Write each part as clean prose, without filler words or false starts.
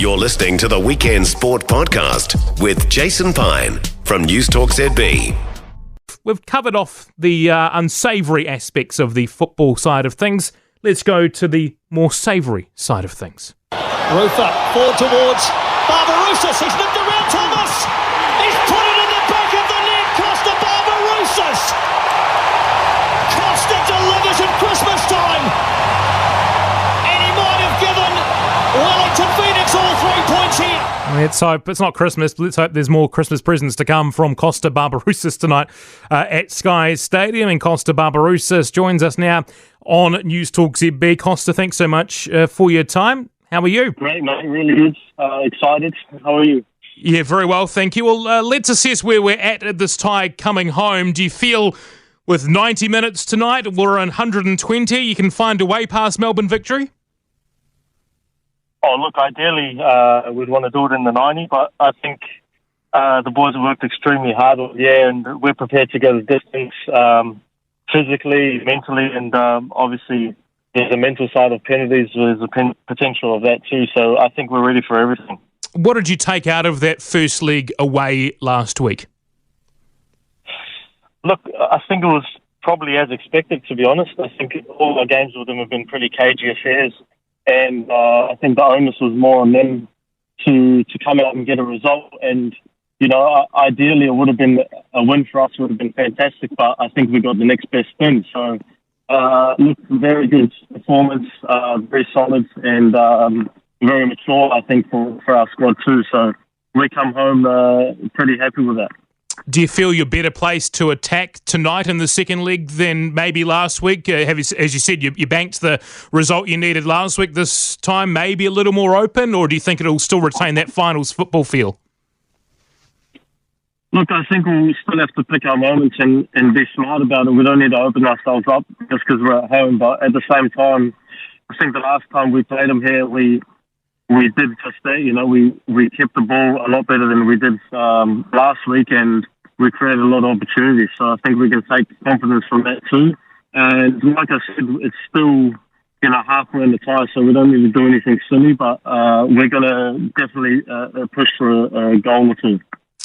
You're listening to the Weekend Sport Podcast with Jason Pine from News Talk ZB. We've covered off the unsavoury aspects of the football side of things. Let's go to the more savoury side of things. Rufa, forward towards Barbarouses. He's nipped around Thomas. He's put it in the back of the net. Kosta Barbarouses. Kosta delivers at Christmas time. And he might have given Wellington Phoenix all 3 points here. Let's hope it's not Christmas, but let's hope there's more Christmas presents to come from Kosta Barbarouses tonight at Sky Stadium. And Kosta Barbarouses joins us now on News Talk ZB. Kosta, thanks so much for your time. How are you? Great, mate. Really good. Excited. How are you? Yeah, very well, thank you. Well, let's assess where we're at this tie coming home. Do you feel with 90 minutes tonight, we're on 120, you can find a way past Melbourne Victory? Oh, look, ideally, we'd want to do it in the 90, but I think the boys have worked extremely hard, and we're prepared to go the distance physically, mentally, and obviously there's a mental side of penalties. There's a potential of that too, so I think we're ready for everything. What did you take out of that first leg away last week? Look, I think it was probably as expected, to be honest. I think all our games with them have been pretty cagey affairs. And I think the onus was more on them to come out and get a result. And, you know, ideally it would have been a win for us, would have been fantastic, but I think we got the next best thing. So, look, very good performance, very solid and very mature, I think, for our squad too. So we come home pretty happy with that. Do you feel you're better placed to attack tonight in the second leg than maybe last week? As you said, you banked the result you needed last week. This time maybe a little more open, or do you think it'll still retain that finals football feel? Look, I think we still have to pick our moments and be smart about it. We don't need to open ourselves up just because we're at home. But at the same time, I think the last time we played them here, we did just that. You know, we kept the ball a lot better than we did last week, and we created a lot of opportunities. So I think we can take confidence from that too. And like I said, it's still, you know, halfway in the tie, so we don't need to do anything silly. But we're going to definitely push for a goal or two.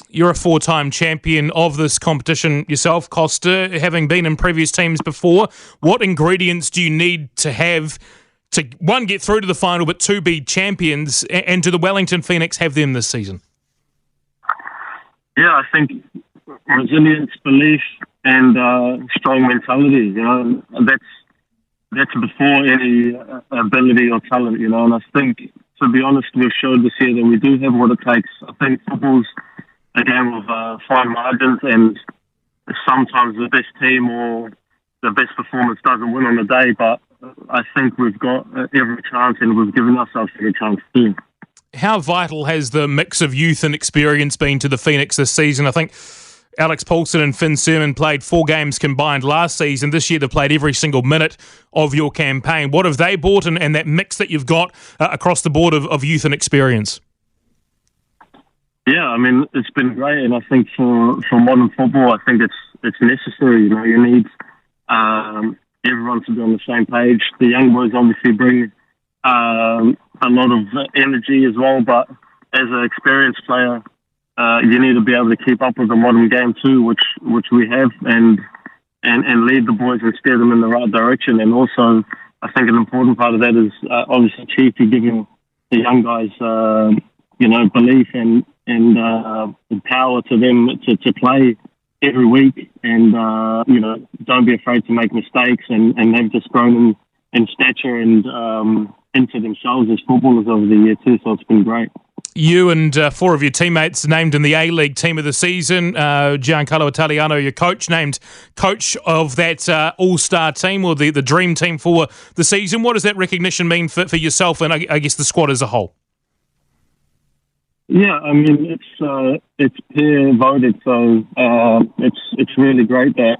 You're a four-time champion of this competition yourself, Kosta, having been in previous teams before. What ingredients do you need to have to, one, get through to the final, but two, be champions? And do the Wellington Phoenix have them this season? Yeah, I think resilience, belief, and strong mentality. You know, that's before any ability or talent. You know, and I think, to be honest, we've showed this year that we do have what it takes. I think football's a game of fine margins, and sometimes the best team or the best performance doesn't win on the day. But I think we've got every chance, and we've given ourselves every chance too. How vital has the mix of youth and experience been to the Phoenix this season? I think Alex Paulson and Finn Sermon played 4 games combined last season. This year they've played every single minute of your campaign. What have they brought, and that mix that you've got across the board of youth and experience? Yeah, I mean, it's been great, and I think for modern football, I think it's necessary. You know, you need everyone to be on the same page. The young boys obviously bring a lot of energy as well, but as an experienced player, you need to be able to keep up with the modern game too, which we have, and lead the boys and steer them in the right direction. And also, I think an important part of that is obviously Chiefy giving the young guys, belief and power to them to play every week, and don't be afraid to make mistakes, and they've just grown in stature and into themselves as footballers over the year too. So it's been great. You and 4 of your teammates named in the A-League Team of the Season. Giancarlo Italiano, your coach, named coach of that all-star team, or the dream team for the season. What does that recognition mean for yourself and I guess the squad as a whole? Yeah, I mean, it's peer voted, so it's really great that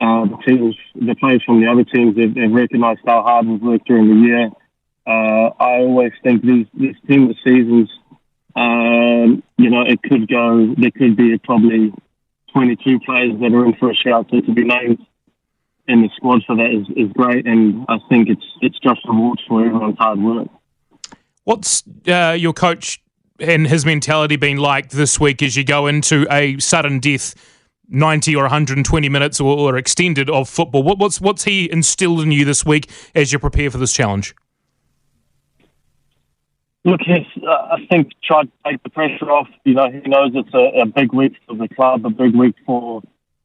the players from the other teams have recognised how hard we've worked during the year. I always think these team of seasons, it could go. There could be probably 22 players that are in for a shout to be named in the squad for that is great, and I think it's just rewards for everyone's hard work. What's your coach and his mentality been like this week as you go into a sudden death 90 or 120 minutes or extended of football? What's he instilled in you this week as you prepare for this challenge? Look, I think tried to take the pressure off. He knows it's a big week for the club, a big week for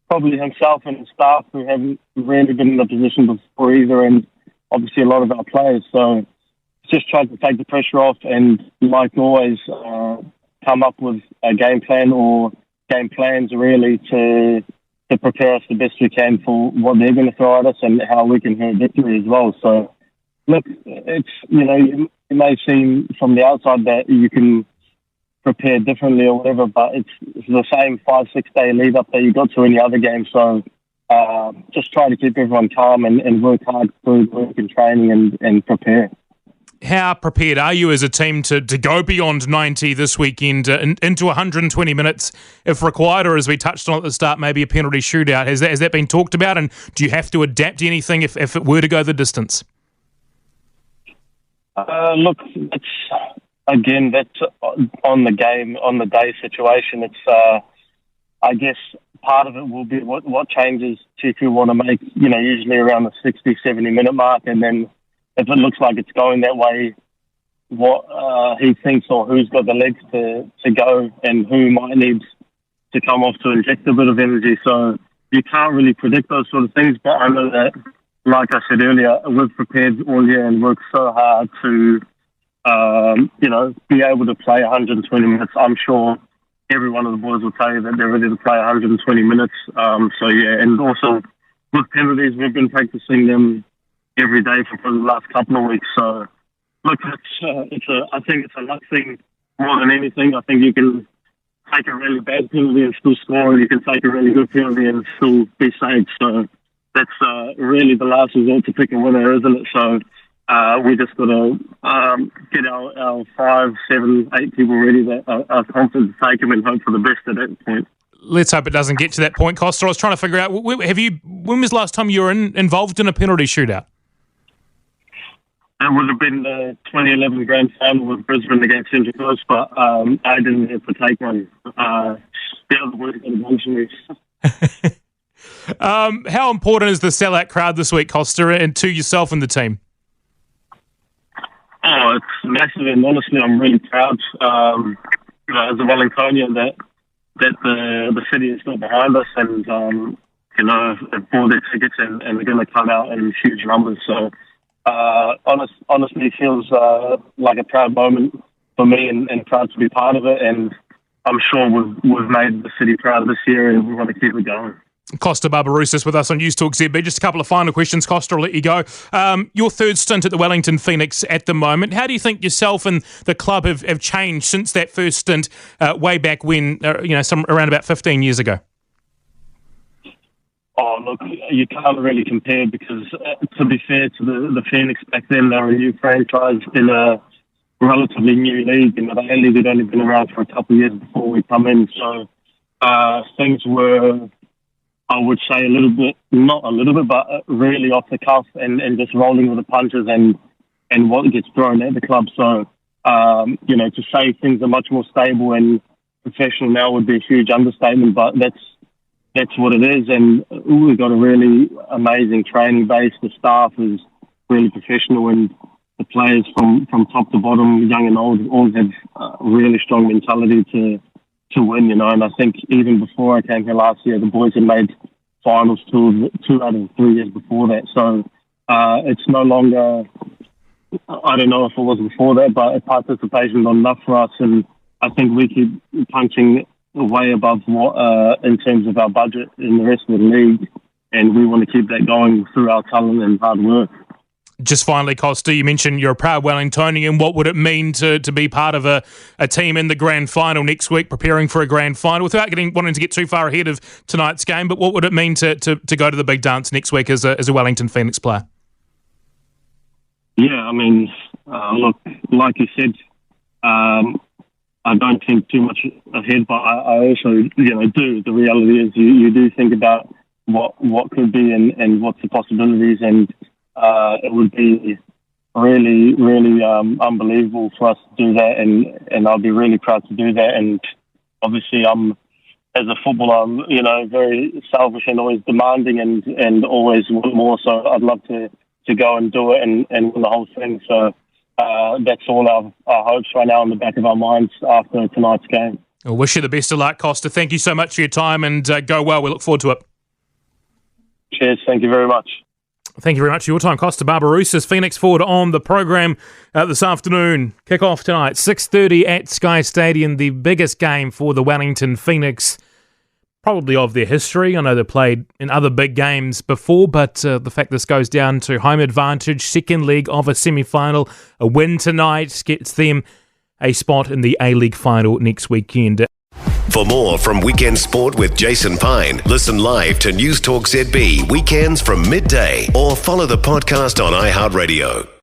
probably himself and his staff who haven't really been in a position before either, and obviously a lot of our players. So just tried to take the pressure off and, like always, come up with a game plan or game plans really to prepare us the best we can for what they're going to throw at us and how we can have victory as well. So, look, it's, it may seem from the outside that you can prepare differently or whatever, but it's the same 5-6 day lead up that you got to any other game. So just try to keep everyone calm and work hard through work and training and prepare. How prepared are you as a team to go beyond 90 this weekend into 120 minutes if required, or as we touched on at the start, maybe a penalty shootout? Has that been talked about, and do you have to adapt to anything if it were to go the distance? Look, that's on the game, on the day situation. It's, I guess, part of it will be what changes Tifu want to make, usually around the 60, 70 minute mark, and then if it looks like it's going that way, what he thinks or who's got the legs to go and who might need to come off to inject a bit of energy. So you can't really predict those sort of things, but I know that, like I said earlier, we've prepared all year and worked so hard to, be able to play 120 minutes. I'm sure every one of the boys will tell you that they're ready to play 120 minutes. And also with penalties, we've been practicing them every day for the last couple of weeks. So, look, I think it's a luck thing more than anything. I think you can take a really bad penalty and still score, and you can take a really good penalty and still be saved. So that's really the last resort to pick a winner, isn't it? So we just got to get our 5, 7, 8 people ready that are confident to take them and hope for the best at that point. Let's hope it doesn't get to that point, Kosta. I was trying to figure out, when was the last time you were involved in a penalty shootout? It would have been the 2011 Grand Final with Brisbane against Central Coast, but I didn't have to take one. The other boys got a bunch of me. How important is the sellout crowd this week, Kosta, and to yourself and the team? Oh, it's massive, and honestly, I'm really proud as a Wellingtonian that the city is still behind us and, have bought their tickets and they're going to come out in huge numbers. So, honestly feels like a proud moment for me and proud to be part of it, and I'm sure we've made the city proud this year and we want to keep it going. Kosta Barbarouses with us on News Talk ZB. Just a couple of final questions, Kosta, I'll let you go. Your third stint at the Wellington Phoenix at the moment, how do you think yourself and the club have changed since that first stint way back when, around about 15 years ago? Oh, look, you can't really compare because, to be fair to the Phoenix back then, they were a new franchise in a relatively new league. The A-League had only been around for a couple of years before we come in. So things were, I would say, not a little bit, but really off the cuff and just rolling with the punches and what gets thrown at the club. So, to say things are much more stable and professional now would be a huge understatement, but that's what it is, and we've got a really amazing training base. The staff is really professional, and the players from top to bottom, young and old, all have a really strong mentality to win, and I think even before I came here last year, the boys had made finals 2 out of 3 years before that. So it's no longer, I don't know if it was before that, but participation is not enough for us, and I think we keep punching way above what in terms of our budget in the rest of the league, and we want to keep that going through our talent and hard work. Just finally, Kosta, you mentioned you're a proud Wellingtonian. What would it mean to be part of a team in the grand final next week, preparing for a grand final, without wanting to get too far ahead of tonight's game? But what would it mean to go to the big dance next week as a Wellington Phoenix player? Yeah, I mean, look, like you said, I don't think too much ahead, but I also, do. The reality is you do think about what could be and what's the possibilities, and it would be really, really unbelievable for us to do that, and I'll be really proud to do that. And obviously, as a footballer, I'm very selfish and always demanding and always want more. So I'd love to go and do it and win the whole thing. So that's all our hopes right now in the back of our minds after tonight's game. I wish you the best of luck, Kosta. Thank you so much for your time, and go well. We look forward to it. Cheers. Thank you very much. Thank you very much for your time. Kosta Barbarouses, Phoenix forward on the program this afternoon. Kick-off tonight, 6:30 at Sky Stadium, the biggest game for the Wellington Phoenix, probably of their history. I know they played in other big games before, but the fact this goes down to home advantage, second leg of a semi-final, a win tonight gets them a spot in the A-League final next weekend. For more from Weekend Sport with Jason Pine, listen live to News Talk ZB weekends from midday or follow the podcast on iHeartRadio.